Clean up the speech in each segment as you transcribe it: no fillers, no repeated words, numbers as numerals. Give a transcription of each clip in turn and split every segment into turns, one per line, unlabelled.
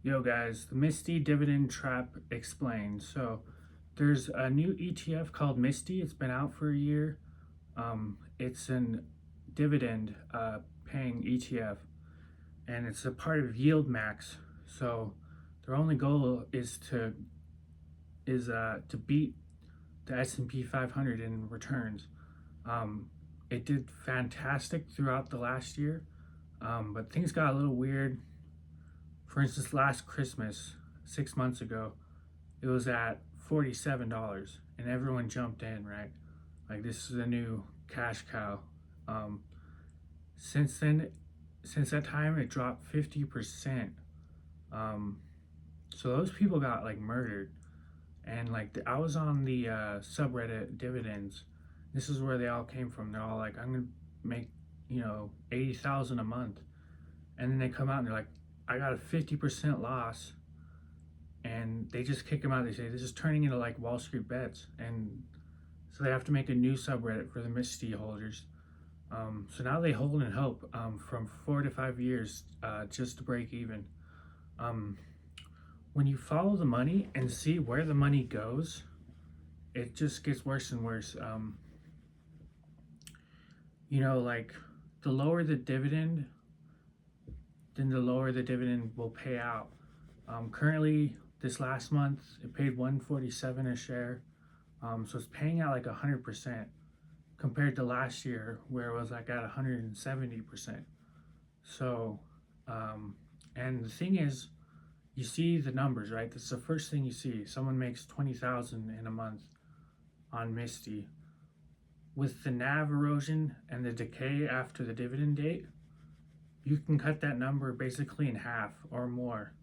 Yo guys, the MSTY dividend trap explained. So there's a new ETF called MSTY. It's been out for a year. It's an dividend paying ETF, and it's a part of Yield Max. So their only goal is to beat the S&P 500 in returns. It did fantastic throughout the last year, but things got a little weird. For instance, last Christmas, 6 months ago, it was at $47 and everyone jumped in, right? Like, this is a new cash cow. Um, since then, since that time, it dropped 50%. Um, so those people got like murdered. And like, I was on the subreddit dividends. This is where they all came from. They're all like, I'm gonna make 80,000 a month, and then they come out and they're like, I got a 50% loss, and they just kick them out. They say this is turning into like Wall Street bets, and so they have to make a new subreddit for the MSTY holders. So now they hold and hope from 4 to 5 years just to break even. Um, when you follow the money and see where the money goes, it just gets worse and worse. Like, the lower the dividend, then the lower the dividend will pay out. Currently, this last month, it paid 147 a share. So it's paying out like 100% compared to last year where it was like at 170%. So, and the thing is, you see the numbers, right? That's the first thing you see. Someone makes 20,000 in a month on MSTY. With the NAV erosion and the decay after the dividend date, you can cut that number basically in half or more.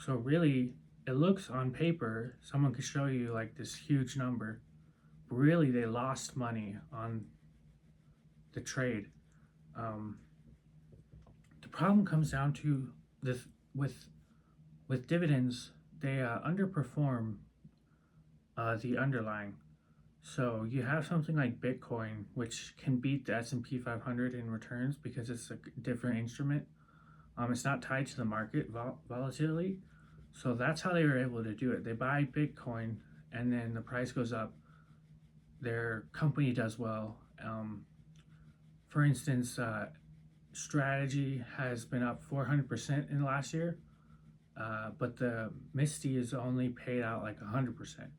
So really, it looks on paper, someone could show you like this huge number, but really they lost money on the trade. Um, the problem comes down to this with dividends, they underperform the underlying. So you have something like Bitcoin, which can beat the S&P 500 in returns because it's a different instrument. It's not tied to the market volatility. So that's how they were able to do it. They buy Bitcoin, and then the price goes up. Their company does well. For instance, Strategy has been up 400% in the last year, but the MSTY is only paid out like 100%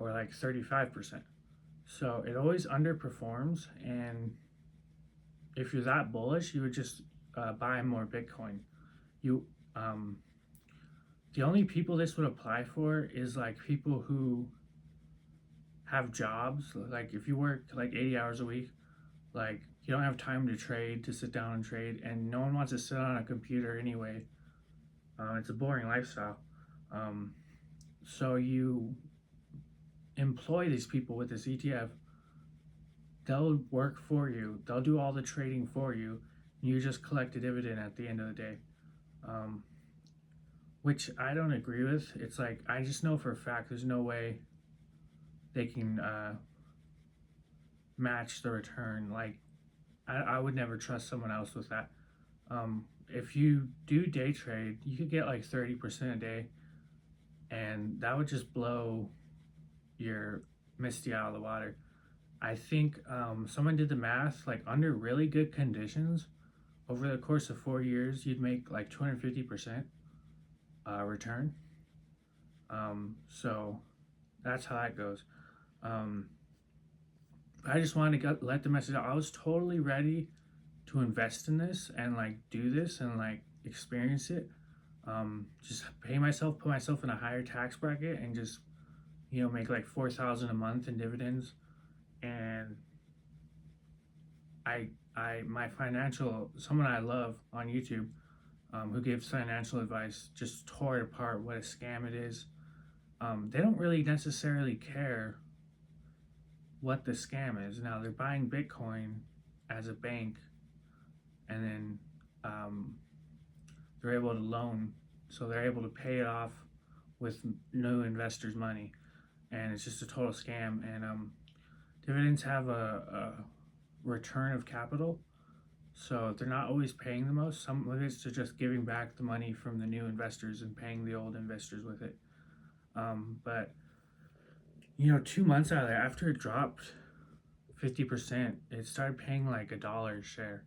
or like 35%. So it always underperforms, and if you're that bullish, you would just buy more Bitcoin. You The only people this would apply for is like people who have jobs. Like, if you work like 80 hours a week, like, you don't have time to trade, to sit down and trade, and no one wants to sit on a computer anyway. It's a boring lifestyle. So you employ these people with this ETF. They'll work for you. They'll do all the trading for you. And you just collect a dividend at the end of the day, which I don't agree with. It's like, I just know for a fact there's no way they can match the return. Like, I would never trust someone else with that. If you do day trade, you could get like 30% a day, and that would just blow your MSTY out of the water. I think someone did the math, like, under really good conditions, over the course of 4 years, you'd make like 250% return. So that's how that goes. I just wanted to let the message out. I was totally ready to invest in this and like do this and like experience it. Just put myself in a higher tax bracket and just make like 4,000 a month in dividends. And someone I love on YouTube, who gives financial advice, just tore it apart what a scam it is. They don't really necessarily care what the scam is. Now, they're buying Bitcoin as a bank, and then they're able to loan, so they're able to pay it off with no investors' money, and it's just a total scam. And dividends have a return of capital So they're not always paying the most. Some of it's to just giving back the money from the new investors and paying the old investors with it. But 2 months out of there, after it dropped 50%, it started paying like $1 a share.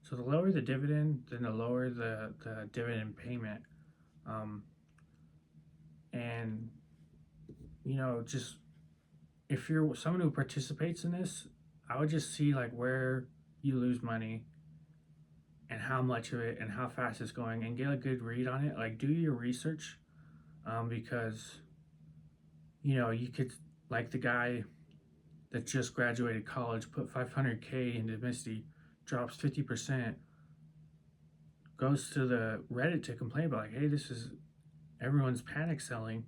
So the lower the dividend, then the lower the dividend payment. Um, and just if you're someone who participates in this, I would just see like where you lose money and how much of it and how fast it's going and get a good read on it. Like do your research, because you could, like the guy that just graduated college, put 500K into MSTY, drops 50%, goes to the Reddit to complain about like, hey, this is everyone's panic selling,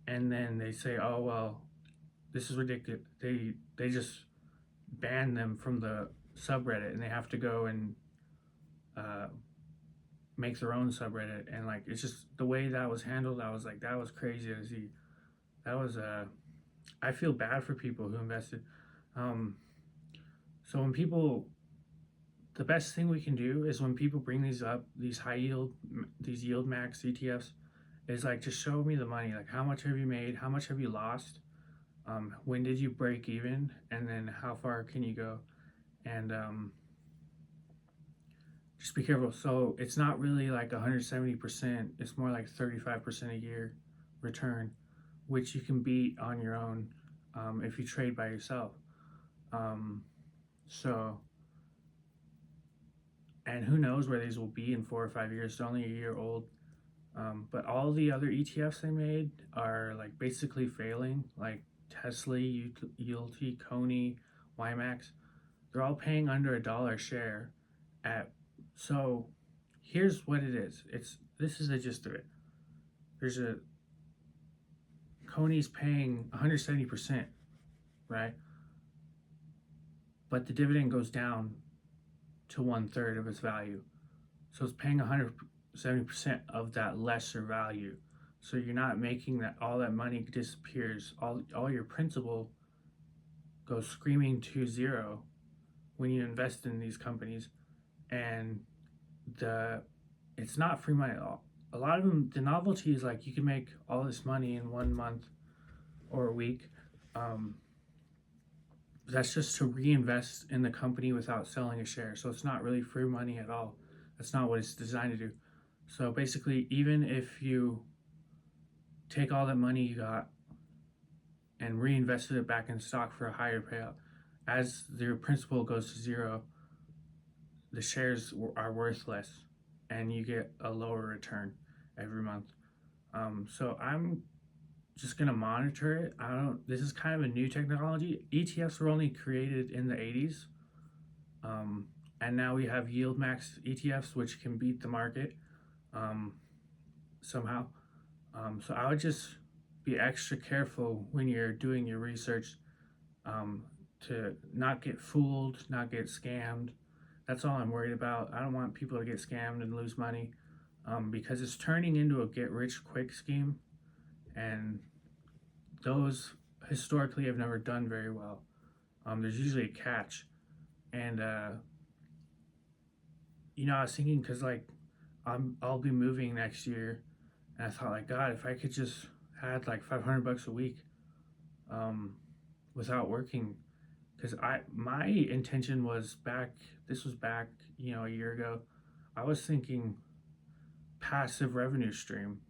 and then they say, oh well, this is ridiculous. They just ban them from the subreddit, and they have to go and uh, make their own subreddit. And like it's just the way that was handled. I was like, that was crazy to see. That was I feel bad for people who invested. Um, so when people, the best thing we can do is when people bring these up, these high yield, these yield max ETFs, is like just show me the money. Like how much have you made? How much have you lost? When did you break even? And then how far can you go? And just be careful. So it's not really like 170%. It's more like 35% a year return, which you can beat on your own if you trade by yourself. Um, so, and who knows where these will be in 4 or 5 years? They're only a year old. But all the other ETFs they made are like basically failing, like Tesla, ULT, Coney, YMAX. They're all paying under $1 a share. At so, here's what it is. This is the gist of it. There's a Coney's paying 170%, right? But the dividend goes down to 1/3 of its value. So it's paying 170% of that lesser value. So you're not making that all that money disappears. All your principal goes screaming to zero when you invest in these companies, and the it's not free money at all. A lot of them, the novelty is like you can make all this money in 1 month or a week. Um, that's just to reinvest in the company without selling a share. So it's not really free money at all. That's not what it's designed to do. So basically, even if you take all that money you got and reinvested it back in stock for a higher payout, as your principal goes to zero, the shares are worth less and you get a lower return every month. So I'm just gonna monitor it. This is kind of a new technology. ETFs were only created in the 80s. And now we have yield max ETFs, which can beat the market somehow. So I would just be extra careful when you're doing your research, to not get fooled, not get scammed. That's all I'm worried about. I don't want people to get scammed and lose money, because it's turning into a get rich quick scheme, and those historically have never done very well. There's usually a catch, and I was thinking because like I'll be moving next year, and I thought like God, if I could just had like $500 a week, without working, because my intention was back. This was back a year ago. I was thinking passive revenue stream.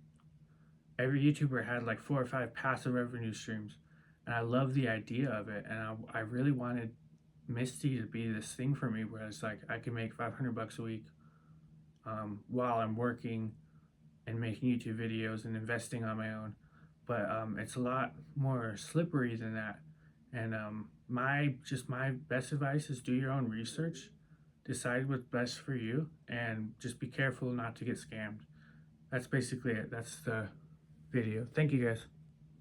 Every YouTuber had like 4 or 5 passive revenue streams, and I love the idea of it. And I really wanted MSTY to be this thing for me, where it's like I can make $500 a week, while I'm working and making YouTube videos and investing on my own. But it's a lot more slippery than that. And my best advice is do your own research, decide what's best for you, and just be careful not to get scammed. That's basically it. That's the video. Thank you guys.